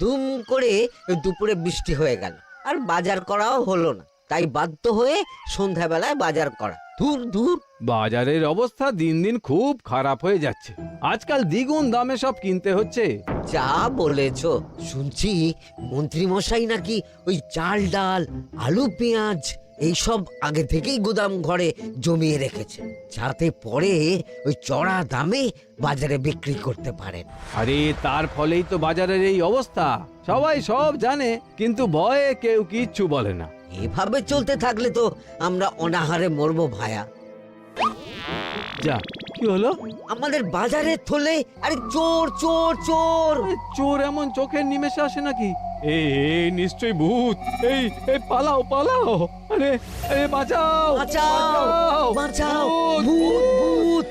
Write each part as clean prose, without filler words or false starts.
দুম করে দুপুরে বৃষ্টি হয়ে গেল, আর বাজার করাও হলো না। তাই বাধ্য হয়ে সন্ধ্যাবেলায় বাজার করা। দূর দূর। বাজারের অবস্থা দিন দিন খুব খারাপ হয়ে যাচ্ছে। আজকাল দ্বিগুণ দামে সব কিনতে হচ্ছে। যা বলেছ। শুনছি মন্ত্রী মশাই নাকি ওই চাল ডাল আলু পেঁয়াজ এইসব আগে থেকেই গুদাম ঘরে জমিয়ে রেখেছে, যাতে পরে ওই চড়া দামে বাজারে বিক্রি করতে পারেন। আরে তার ফলেই তো বাজারের এই অবস্থা। সবাই সব জানে, কিন্তু ভয়ে কেউ কিচ্ছু বলে না। এভাবে চলতে থাকলে তো আমরা অনাহারে মরবো ভায়া। যা, কি হলো? আমাদের বাজারে থলে আরে চোর চোর চোর। আরে, চোর এমন চোখের নিমেষে আসে নাকি? এই নিশ্চয়ই ভূত। এই পালাও পালাও। আরে আরে বাঁচাও বাঁচাও বাঁচাও, ভূত ভূত।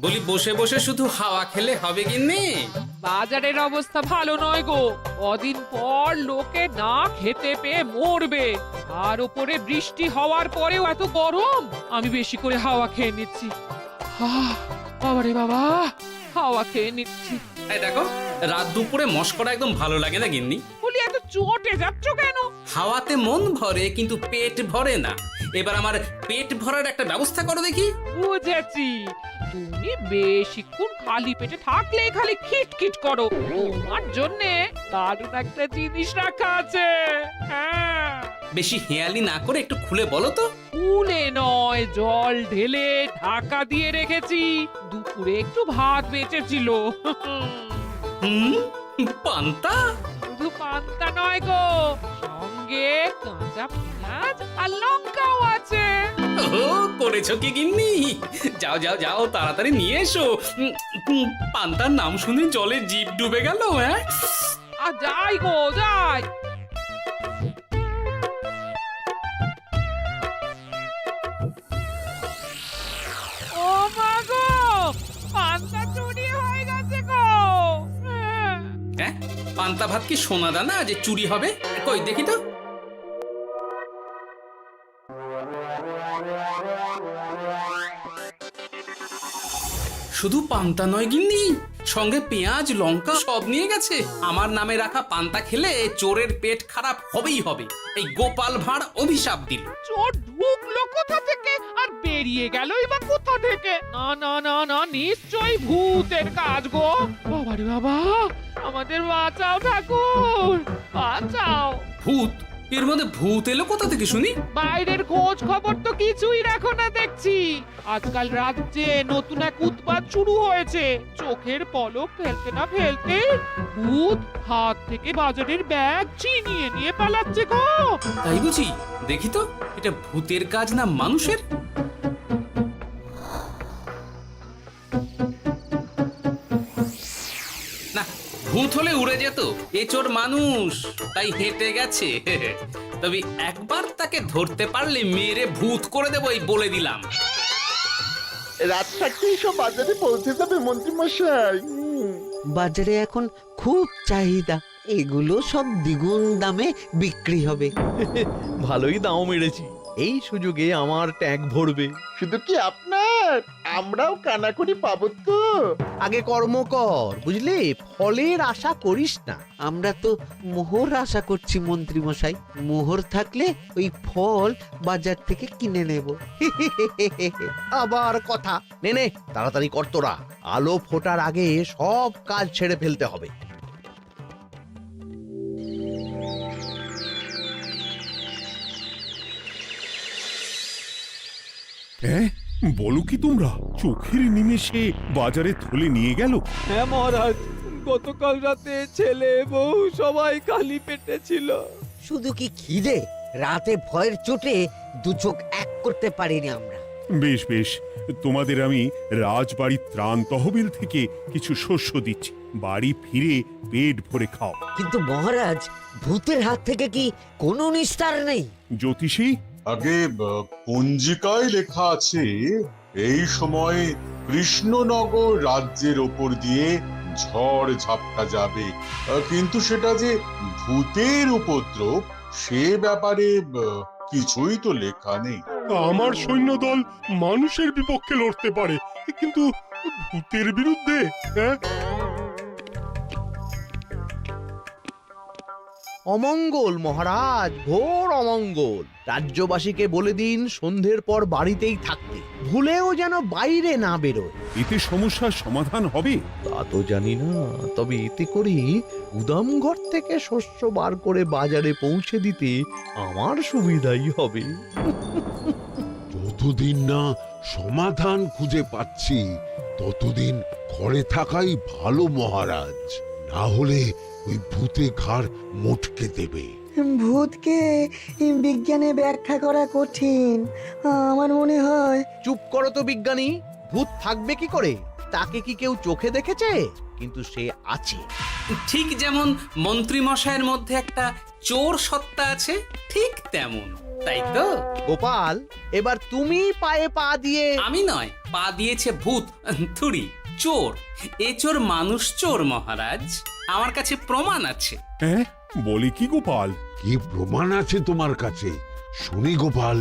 বলি বসে বসে শুধু হাওয়া খেলে হবে গিন্নি? বাজারের অবস্থা ভালো নয় গো। কদিন পর লোকে না খেতে পেয়ে মরবে। আর উপরে বৃষ্টি হওয়ার পরেও এত গরম। আমি বেশি করে হাওয়া খেয়ে নিচ্ছি। বাবারে বাবা, হাওয়া খেয়ে নিচ্ছি। এই দেখো, রাত দুপুরে মস্করা একদম ভালো লাগে না গিন্নি। বলি এত চটে যাচ্ছ কেন? হাওয়াতে মন ভরে কিন্তু পেট ভরে না। এবার আমার পেট ভরার একটা ব্যবস্থা করো দেখি। বুঝেছি, তুমি বেশিক্ষণ খালি পেটে থাকলে খালি খিটখিট করো। তোমার জন্যে দারুণ একটা জিনিস রাখা আছে। হ্যাঁ, বেশি হেয়ালি না করে একটু খুলে বলো তো। ফুলে নয়, জল ঢেলে ঢাকা দিয়ে রেখেছি। দুপুরে একটু ভাত বেঁচেছিল। হুম, পান্তা? শুধু পান্তা নয় গো, সঙ্গে কাঁচা পেঁয়াজ আর লঙ্কাও আছে। ও, করেছো কি গিন্নি? যাও যাও যাও, তাড়াতাড়ি নিয়ে এসো। পান্তার নাম শুনে জলে জিভ ডুবে গেল। হ্যাঁ, আর যাই গো যাই। ও মা গো, পান্তা চুরি হয়ে গেছে গো। হ্যাঁ, পান্তা ভাত কি সোনা দানা যে চুরি হবে? কই দেখি তো। শুধু পান্তা নয় গিন্নি, সঙ্গে পেঁয়াজ লঙ্কা সব নিয়ে গেছে। আমার নামে রাখা পান্তা খেলে চোরের পেট খারাপ হবেই হবে। এই গোপাল ভাঁড় অভিশাপ দিল। চোর ঢুকলো কোথা থেকে আর বেরিয়ে গেলই বা কোথা থেকে? না না না না, নিশ্চয়ই ভূতের কাজ গো। বাবারে বাবা, আমাদের বাঁচাও ঠাকুর, বাঁচাও। ভূত? এর মধ্যে ভূত এলো কোথা থেকে শুনি? বাইরের খোঁজ খবর তো কিছুই রাখো না দেখছি। আজকাল রাজ্যে নতুন এক উৎপাত শুরু হয়েছে। চোখের পলক ফেলতে না ফেলতে ভূত হাত থেকে বাজারের ব্যাগ ছিনিয়ে নিয়ে পালাচ্ছে গো। তাই বুঝি? দেখি তো, এটা ভূতের কাজ না মানুষের? না, ভূত হলে উড়ে যেত। এ চোর মানুষ, তাই হেঁটে গেছে। তবে একবার তাকে ধরতে পারলে মেরে ভূত করে দেবো, এই বলে দিলাম। রাত থাকতেই সব বাজারে পৌঁছে যাবে মন্ত্রী মশাই। বাজারে এখন খুব চাহিদা, এগুলো সব দ্বিগুণ দামে বিক্রি হবে। ভালোই দাম মেরেছি, এই সুযোগে আমার ট্যাঙ্ক ভরবে। শুধু কি আপনার, আমরাও কানাকড়ি পাবো তো। আগে কর্ম কর, বুঝলি? ফলের আশা করিস না। আমরা তো মোহর আশা করছি মন্ত্রী মশাই। মোহর থাকলে ওই ফল বাজার থেকে কিনে নেব। আবার কথা, নে নে তাড়াতাড়ি কর তোরা। আলো ফোটার আগে সব কাজ ছেড়ে ফেলতে হবে। হ্যাঁ, বলো কি তোমরা? চোখের নিমেষে বাজারে থলে নিয়ে গেল? হ্যাঁ মহারাজ, গতকাল রাতে ছেলে বউ সবাই খালি পেটে ছিল। শুধু কি খিদে, রাতে ভয়ের চোটে দু চোখ এক করতে পারিনি আমরা। বেশ বেশ, তোমাদের আমি রাজবাড়ির ত্রাণ তহবিল থেকে কিছু শস্য দিচ্ছি। বাড়ি ফিরে পেট ভরে খাও। কিন্তু মহারাজ, ভূতের হাত থেকে কি কোনো নিস্তার নেই? জ্যোতিষী, আগে পঞ্জিকায় লেখা আছে এই সময় কৃষ্ণনগর রাজ্যের ওপর দিয়ে ঝড় ঝাপটা যাবে, কিন্তু সেটা যে ভূতের উপদ্রব সে ব্যাপারে কিছুই তো লেখা নেই। আমার সৈন্যদল মানুষের বিপক্ষে লড়তে পারে, কিন্তু ভূতের বিরুদ্ধে? হ্যাঁ, অমঙ্গল মহারাজ, ঘোর অমঙ্গল। রাজ্যবাসীকে বলে দিন সন্ধ্যের পর বাড়িতেই থাকতে, ভুলেও যেন বাইরে না বেরোয়। এতে সমস্যার সমাধান হবে? তা তো জানি না, তবে এতে করে গুদামঘর থেকে শস্য বার করে বাজারে পৌঁছে দিতে আমার সুবিধাই হবে। যতদিন না সমাধান খুঁজে পাচ্ছি ততদিন ঘরে থাকাই ভালো মহারাজ, না হলে ওই ভূতে ঘাড় মোটকে দেবে। ভূতকে বিজ্ঞানে ব্যাখ্যা করা কঠিন, আমার মনে হয়। চুপ করো তো বিজ্ঞানী, ভূত থাকবে কি করে? তাকে কি কেউ চোখে দেখেছে? কিন্তু সে আছে। ঠিক যেমন মন্ত্রী মশাইয়ের মধ্যে একটা চোর সত্তা আছে, ঠিক তেমন, তাই তো? গোপাল, এবার তুমি পায়ে পা দিয়ে। আমি নয়, পা দিয়েছে ভূত, থুড়ি চোর। এ চোর মানুষ চোর মহারাজ, আমার কাছে প্রমাণ আছে। হ্যাঁ, বলে কি গোপাল? কি প্রমাণ আছে তোমার কাছে? শুনি গোপাল।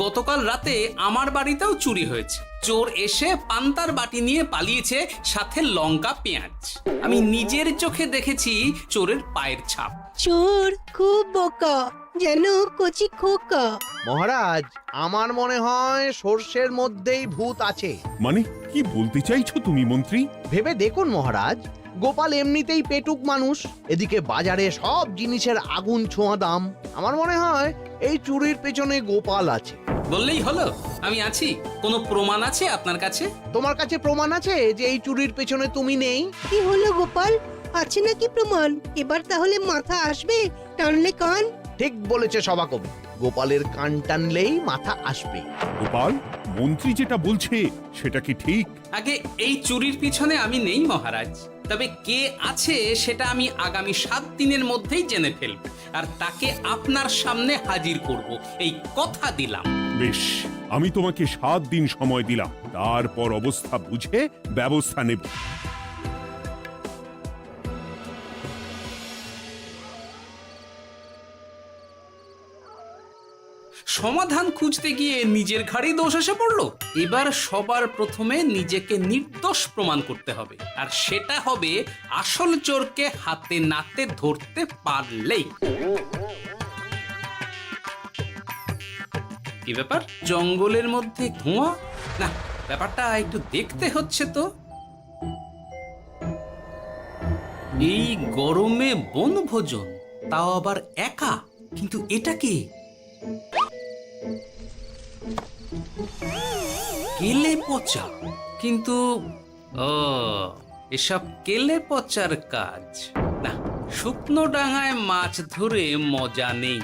গতকাল রাতে আমার বাড়িতেও চুরি হয়েছে। চোর এসে পান্তার বাটি নিয়ে পালিয়েছে, সাথে লঙ্কা পেঁয়াজ। আমি নিজের চোখে দেখেছি চোরের পায়ের ছাপ। চোর খুব বোকা, যেন কচি খোকা। মহারাজ, আমার মনে হয় সর্ষের মধ্যেই ভূত আছে। মানে কি বলতে চাইছো তুমি মন্ত্রী? ভেবে দেখুন মহারাজ, গোপাল এমনিতেই পেটুক মানুষ, এদিকে বাজারে সব জিনিসের আগুন ছোঁয়া দাম। আমার মনে হয় এই চুরির পেছনে গোপাল আছে। বললেই হলো আমি আছি। কোনো প্রমাণ আছে আপনার কাছে? তোমার কাছে প্রমাণ আছে যে এই চুরির পেছনে তুমি নেই? কি হলো গোপাল, আছে নাকি প্রমাণ? এবার তাহলে মাথা আসবে, টানলে কান। ঠিক বলেছে সভাকবি, গোপালের কান টানলেই মাথা আসবে। গোপাল, মন্ত্রী যেটা বলছে সেটা কি ঠিক? আগে এই চুরির পিছনে আমি নেই মহারাজ, তবে কে আছে সেটা আমি আগামী 7 দিনের মধ্যেই জেনে ফেলব, আর তাকে আপনার সামনে হাজির করব, এই কথা দিলাম। বেশ, আমি তোমাকে 7 দিন সময় দিলাম, তারপর অবস্থা বুঝে ব্যবস্থা নেব। সমাধান খুঁজতে গিয়ে নিজের ঘাড়েই দোষ এসে পড়লো। এবার সবার প্রথমে নিজেকে নির্দোষ প্রমাণ করতে হবে, আর সেটা হবে আসল চোরকে হাতে নাতে ধরতে পারলেই। কি ব্যাপার, জঙ্গলের মধ্যে ধোঁয়া? না, ব্যাপারটা একটু দেখতে হচ্ছে তো। এই গরমে বনভোজন, তাও আবার একা, কিন্তু এটা কি? কেলে পচা, কিন্তু এসব কেলে পচার কাজ না। শুকনো ডাঙায় মাছ ধরে মজা নেই।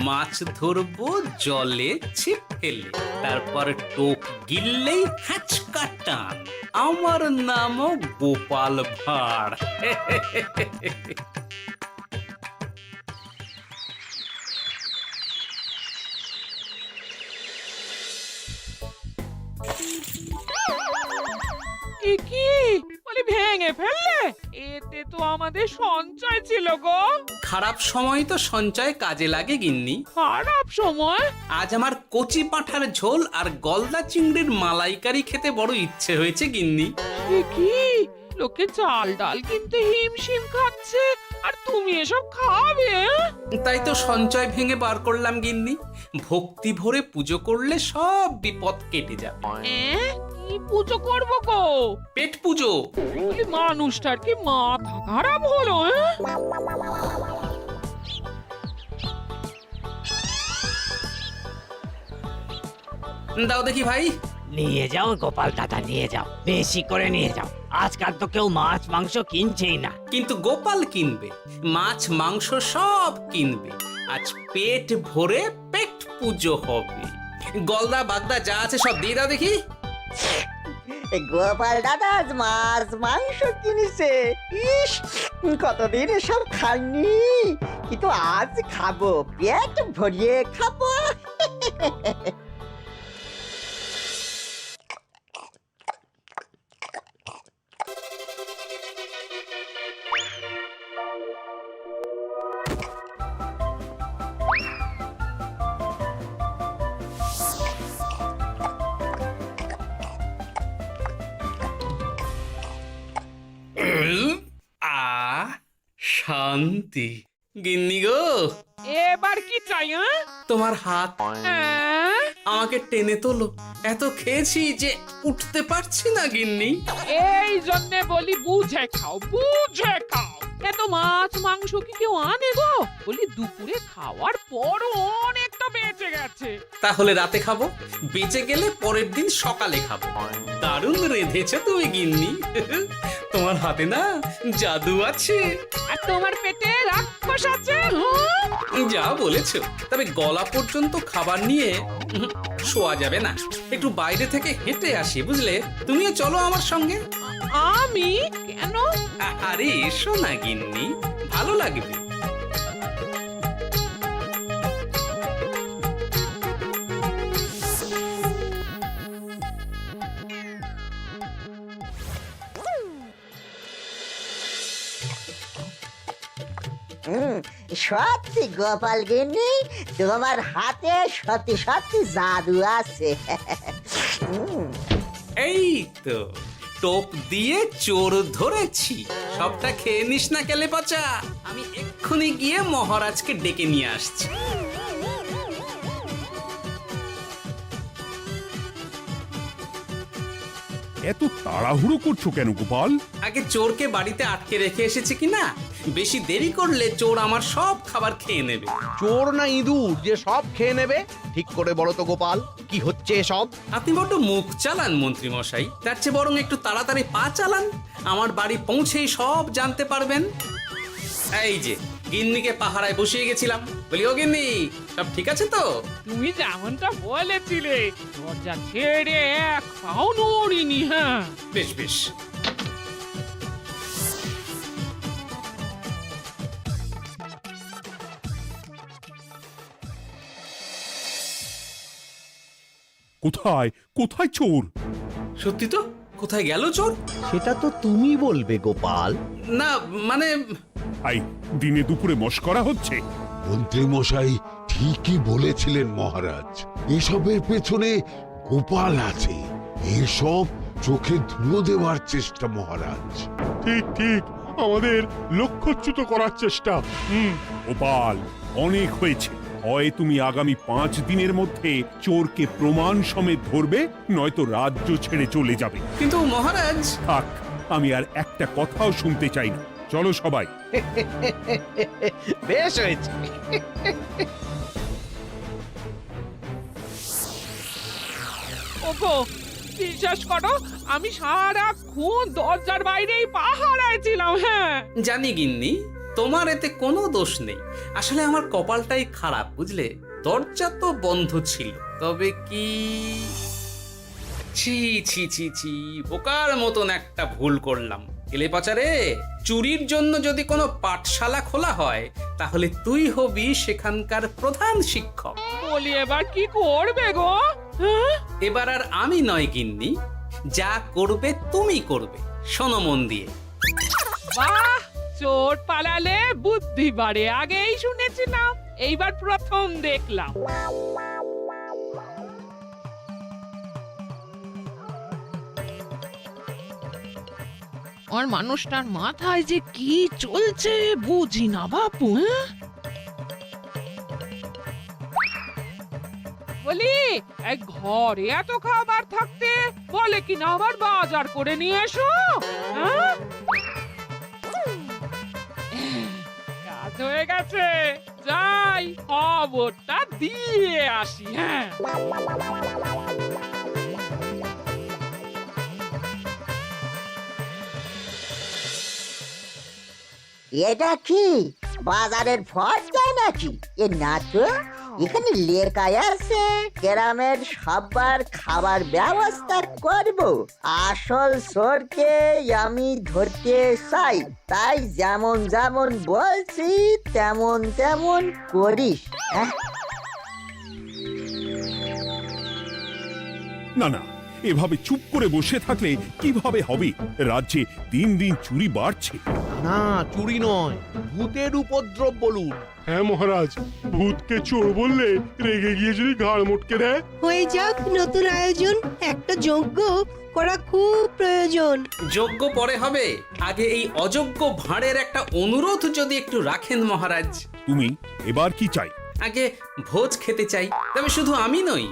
মাছ ধরবো জলে ছিপ ফেলে, তারপর টোপ গিললেই হ্যাচকা টান। আমার নামও গোপাল ভাঁড়। কি বলি, ভেঙে ফেললে? এতে তো আমাদের সঞ্চয় ছিল গো। খারাপ সময় তো সঞ্চয় কাজে লাগে গিন্নি। খারাপ সময়? আজ আমার কচি পাঁঠার ঝোল আর গলদা চিংড়ির মালাইকারি খেতে বড় ইচ্ছে হয়েছে গিন্নি। কি লোকে চাল ডাল কিনতে হিমশিম খাচ্ছে, আর তুমি এসব খাবে? তাই তো সঞ্চয় ভেঙে বার করলাম গিন্নি। ভক্তি ভরে পুজো করলে সব বিপদ কেটে যাবে। কি পুজো করবো গো? পেট পুজো। মানুষটার কি মাথা খারাপ হলো? দাও দেখি ভাই। নিয়ে যাও গোপাল দাদা, নিয়ে যাও, বেশি করে নিয়ে যাও। আজকাল তো কেউ মাছ মাংস কিনছেই না। কিন্তু গোপাল কিনবে, মাছ মাংস সব কিনবে। আজ পেট ভরে পেট পুজো হবে। গলদা বাগদা যা আছে সব দিয়ে দাও দেখি। গোপাল দাদা মাছ মাংস কিনেছে, ইস কতদিন এসব খাইনি, কিন্তু আজ খাবো, পেট ভরিয়ে খাবো। শান্তি। গিন্নি গো, এবার কি চাই? তোমার হাত হ্যাঁ? আমাকে টেনে তোলো। এত খেয়েছি যে উঠতে পারছি না গিন্নি। এই জন্যে বলি বুঝে খাও, বুঝে খাও। এত মাছ মাংস কি কেউ আনে গো? বলি দুপুরে খাওয়ার পরও অনেকটা বেঁচে গেছে। তাহলে রাতে খাবো, বেঁচে গেলে পরের দিন সকালে খাবো। দারুণ রেঁধেছো তুমি গিন্নি। তোমার হাতে না জাদু আছে। আর তোমার পেটে রাক্ষস আছে। যা বলেছো, তবে গলা পর্যন্ত খাবার নিয়ে শোয়া যাবে না। একটু বাইরে থেকে হেঁটে আসি, বুঝলে? তুমিও চলো আমার সঙ্গে। আমি কেন? আরে এসো না গিন্নি, ভালো লাগবে। সত্যি গোপাল গিন্নি, তোমার হাতে সত্যি সত্যি জাদু আছে। এই তো টোপ দিয়ে চোর ধরেছি। সবটা খেয়ে নিস না কেলে পচা। আমি এক্ষুনি গিয়ে মহারাজকে ডেকে নিয়ে আসছি। এত তাড়াহুড়ো করছো কেন গোপাল? আগে চোরকে বাড়িতে আটকে রেখে এসেছে কিনা, বেশি দেরি করলে চোর আমার সব খাবার খেয়ে নেবে। চোর না ইঁদুর যে সব খেয়ে নেবে? ঠিক করে বলো তো গোপাল, কি হচ্ছে এসব? আপনি বড্ড মুখ চালান মন্ত্রী মশাই, তার চেয়ে বরং একটু তাড়াতাড়ি পা চালান। আমার বাড়ি পৌঁছেই সব জানতে পারবেন। এই যে গিন্নিকে পাহারায় বসিয়ে গেছিলাম, বলি ও গিন্নি, সব ঠিক আছে তো? তুমি যেমনটা বলেছিলে, দরজা ছেড়ে এক পাও নড়িনি। হ্যাঁ, বেশ বেশ। কোথায় কোথায় চোর? সত্যি তো, কোথায় গেল চোর? সেটা তো তুমি বলবে গোপাল। না মানে আই দিনে দুপুরে মশকরা হচ্ছে। মন্ত্রী মশাই ঠিকই বলেছিলেন মহারাজ, এসবের পেছনে গোপাল আছে। এসব চোখে ধুলো দেওয়ার চেষ্টা মহারাজ। ঠিক ঠিক, আমাদের লক্ষ্যচ্যুত করার চেষ্টা। গোপাল, অনেক হয়েছে। হয় তুমি আগামী 5 দিনের মধ্যে চোরকে প্রমাণ সমেত ধরবে, নয়তো রাজ্য ছেড়ে চলে যাবে। কিন্তু মহারাজ। থাক, আমি আর একটা কথাও শুনতে চাই না। চলো সবাই। বেশ হয়েছে। ওগো, বিশ্বাস করো, আমি সারাক্ষণ দরজার বাইরেই পাহারায় ছিলাম। হ্যাঁ, জানি গিন্নি, তোমার এতে কোনো দোষ নেই। আসলে আমার কপালটাই খারাপ, বুঝলে? দরজা তো বন্ধ ছিল, তবে কি ছি ছি ছি ছি, বোকার মতন একটা ভুল করলাম। এলে পাচারে, চুরির জন্য যদি কোনো পাঠশালা খোলা হয়, তাহলে তুই হবি সেখানকার প্রধান শিক্ষক। বলি এবার কি করবে গো? হ্যাঁ? এবার আর আমি নয় গিন্নি, যা করবে তুমি করবে। শোনো মন দিয়ে। বাহ, চোর পালালে বুদ্ধি বাড়ে, আগেই শুনেছিলাম, এইবার প্রথম দেখলাম। আর মানুষটার মাথায় যে কি চলছে বুঝি না বাপু। বলি, এক ঘরে এত খাবার থাকতে বলে কি না আবার বাজার করে নিয়ে এসো। হ্যাঁ? কাজ হয়ে গেছে, যাই খবরটা দিয়ে আসি। হ্যাঁ, এটা কি বাজারের ফর্দা নাকি? এ না তো, এখানে লেখা আছে গ্রামের সবার খাবার ব্যবস্থা করব। আসল চোরকে আমি ধরতে চাই, তাই যেমন যেমন বলছি তেমন তেমন করিস। না না, এভাবে চুপ করে বসে থাকলে কিভাবে হবে? রাজ্যে দিন দিন চুরি বাড়ছে। না, চুরি নয়, ভূতের উপদ্রব বলুন। হ্যাঁ মহারাজ, ভূতকে চোর বললে রেগে গিয়ে যদি ঘাড় মোটকে দেয়। হয়ে যাক নতুন আয়োজন, একটা যজ্ঞ করা খুব প্রয়োজন। যোগ্য পরে হবে, আগে এই অযোগ্য ভাঁড়ের একটা অনুরোধ যদি একটু রাখেন মহারাজ। তুমি এবার কি চাই? আগে ভোজ খেতে চাই, তবে শুধু আমি নই,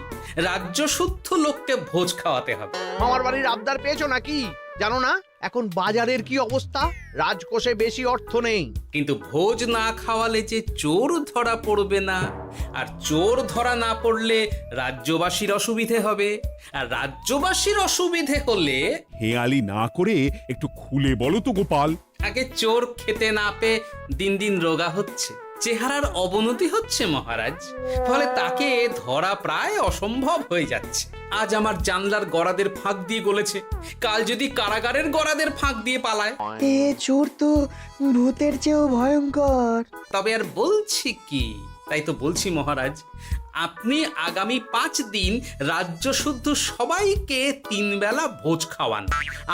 রাজ্য শুদ্ধ লোককে ভোজ খাওয়াতে হবে। আমার বাড়ির আবদার পেয়েছো নাকি? জানো না এখন বাজারের কি অবস্থা? রাজকোষে বেশি অর্থ নেই। কিন্তু ভোজ না খাওয়ালে যে চোর ধরা পড়বে না, আর চোর ধরা না পড়লে রাজ্যবাসীর অসুবিধে হবে, আর রাজ্যবাসীর অসুবিধে হলে হেয়ালি না করে একটু খুলে বলো তো গোপাল। আগে চোর খেতে না পেয়ে দিন দিন রোগা হচ্ছে, চেহারার অবনতি হচ্ছে মহারাজ, ফলে তাকে ধরা প্রায় অসম্ভব হয়ে যাচ্ছে। আজ আমার জানলার গড়াদের ফাঁক দিয়ে গলেছে, কাল যদি কারাগারের গড়াদের ফাঁক দিয়ে পালায়। এ চোর তো ভূতের চেয়েও ভয়ঙ্কর। তবে আর বলছি কি, তাই তো বলছি মহারাজ, আপনি আগামী 5 দিন রাজ্য শুদ্ধ সবাইকে 3 বেলা ভোজ খাওয়ান।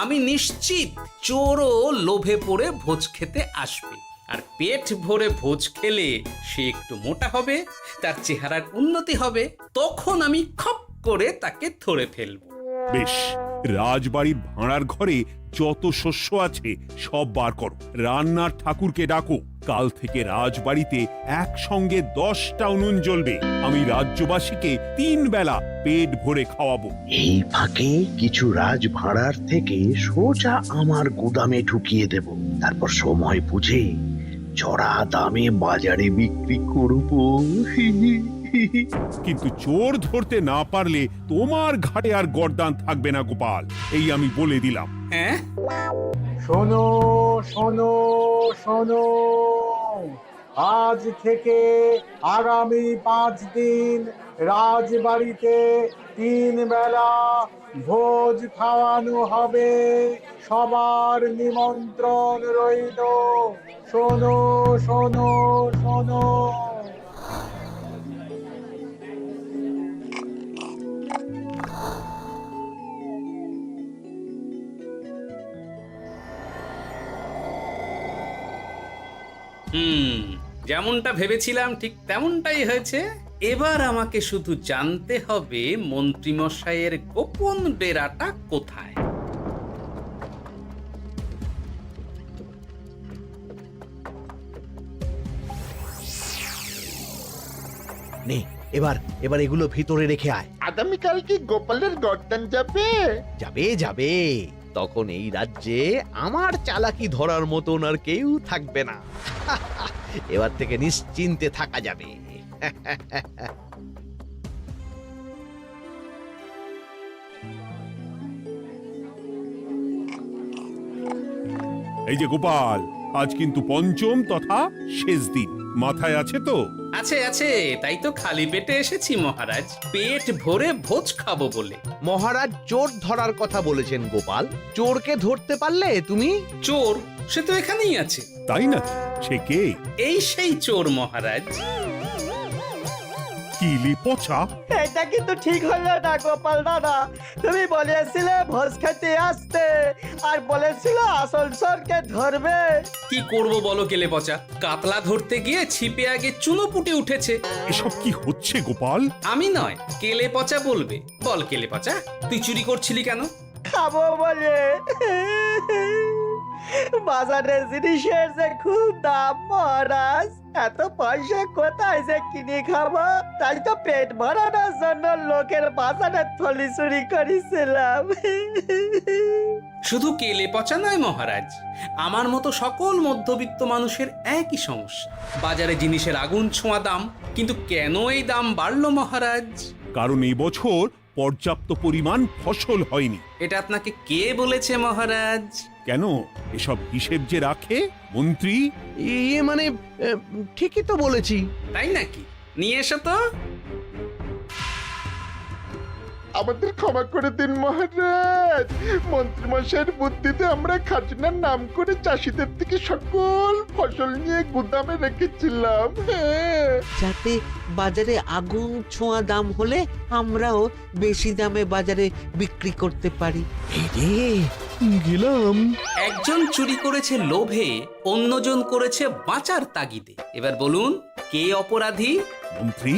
আমি নিশ্চিত চোরও লোভে পড়ে ভোজ খেতে আসবে, আর পেট ভরে ভোজ খেলে সে একটু মোটা হবে, তার চেহারার উন্নতি হবে, তখন আমি খপ করে তাকে ধরে ফেলবো। বেশ, রাজবাড়ির ভাড়ার ঘরে যত শস্য আছে সব বার করো, রান্নার ঠাকুরকে ডাকো। কাল থেকে রাজবাড়িতে একসঙ্গে 10টা উনুন জ্বলবে। আমি রাজ্যবাসীকে 3 বেলা পেট ভরে খাওয়াবো। এই ফাঁকে কিছু রাজ ভাড়ার থেকে সোজা আমার গুদামে ঢুকিয়ে দেব, তারপর সময় বুঝে চড়া দামে বাজারে বিক্রি করবো। কিন্তু চোর ধরতে না পারলে তোমার ঘাটে আর গর্দান থাকবে না গোপাল, এই আমি বলে দিলাম। হ্যাঁ, শোনো শোনো শোনো, আজ থেকে আগামী 5 দিন রাজবাড়িতে 3 বেলা ভোজ খাওয়ানো হবে, সবার নিমন্ত্রণ রইল। শোনো শোনো শোনো। যেমনটা ভেবেছিলাম ঠিক তেমনটাই হয়েছে। এবার আমাকে শুধু জানতে হবে মন্ত্রীমশাইয়ের গোপন ডেরাটা কোথায়। নে এবার এগুলো ভিতরে রেখে আয়। আগামীকাল কি গোপালের গর্দান যাবে? যাবে যাবে, তখন এই রাজ্যে আমার চালাকি ধরার মতন আর কেউ থাকবে না। এবার থেকে নিশ্চিন্তে থাকা যাবে। এই যে গোপাল, আজ কিন্তু পঞ্চম তথা শেষ দিন, মাথায় আছে তো? আছে আছে, তাই তো খালি পেটে এসেছি মহারাজ, পেট ভরে ভোজ খাবো বলে। মহারাজ চোর ধরার কথা বলেছেন গোপাল, চোরকে ধরতে পারলে তুমি? চোর সে তো এখানেই আছে। তাই নাকি? সে কে? এই সেই চোর মহারাজ। কিলি পচা, এটা কিন্তু ঠিক হলো না গোপাল দাদা। তুমি বলেছিলে ভোজ খেতে আসতে, আর বলেছিলে আসল চোরকে ধরবে। কি করব বলো কেলে পচা, কাতলা ধরতে গিয়ে ছিপে আগে চুনো পুটে উঠেছে। এসব কি হচ্ছে গোপাল? আমি নয়, কেলে পচা বলবে। বল কেলে পচা, তুই চুরি করছিলি কেন? খাবো বলে। বাজারে জিনিসের যে খুব দাম মহারাজ, এত পয়সা কোথায় যে কিনে খাবো, তাই তো পেট ভরানোর জন্য লোকের বাজারে থলি চুরি করেছিলাম। শুধু কেলে পচা নয় মহারাজ, আমার মতো সকল মধ্যবিত্ত মানুষের একই সমস্যা। বাজারে জিনিসের আগুন ছোঁয়া দাম, কিন্তু কেন এই দাম বাড়লো মহারাজ? কারণ এই বছর পর্যাপ্ত পরিমাণ ফসল হয়নি। এটা আপনাকে কে বলেছে মহারাজ? কেন, এসব হিসেব যে রাখে মন্ত্রী। ইয়ে মানে ঠিকই তো বলেছি। তাই নাকি? নিয়ে এসো তো। আমাদের ক্ষমা করে দিন মহারাজ, মন্ত্রীমশাইয়ের বুদ্ধিতে আমরা খাজনার নাম করে চাষিদের থেকে সকল ফসল নিয়ে গুদামে রেখেছিলাম। যাতে বাজারে আগুন ছোঁয়া দাম হলে আমরাও বেশি দামে বাজারে বিক্রি করতে পারি। গেলাম। একজন চুরি করেছে লোভে, অন্যজন করেছে বাঁচার তাগিদে। এবার বলুন কে অপরাধী? মন্ত্রী,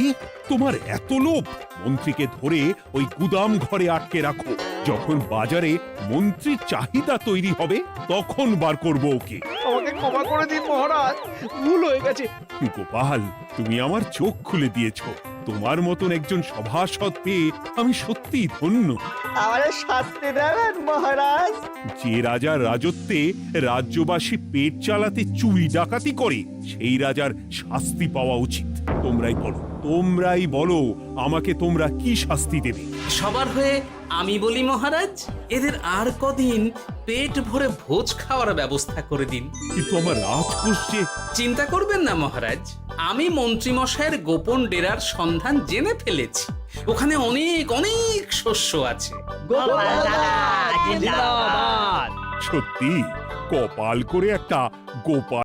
তোমার এত লোভ? মন্ত্রীকে ধরে ওই গুদাম ঘরে আটকে রাখো। যখন বাজারে মন্ত্রীর চাহিদা তৈরি হবে তখন বার করবো ওকে। আমাকে ক্ষমা করে দিন মহারাজ, ভুল হয়ে গেছে। গোপাল, তুমি আমার চোখ খুলে দিয়েছো। তোমার মতন একজন সভাসদ পেয়ে আমি সত্যিই ধন্য। আমারে শাস্তি দেবেন মহারাজ? যে রাজার রাজত্বে রাজ্যবাসী পেট চালাতে চুরি ডাকাতি করে সেই রাজার শাস্তি পাওয়া উচিত। তোমরাই বলো আমাকে তোমরা কি শাস্তি দেবে? সবার হয়ে আমি বলি মহারাজ, এদের আর কদিন পেট ভরে ভোজ খাওয়ার ব্যবস্থা করে দিন। কিন্তু আমার রাজকোষ যে। চিন্তা করবেন না মহারাজ, আমি মন্ত্রীমশাইয়ের গোপন ডেরার সন্ধান জেনে ফেলেছি। ওখানে অনেক অনেক শস্য আছে। জিন্দাবাদ। সত্যি কপাল করে একটা গোপাল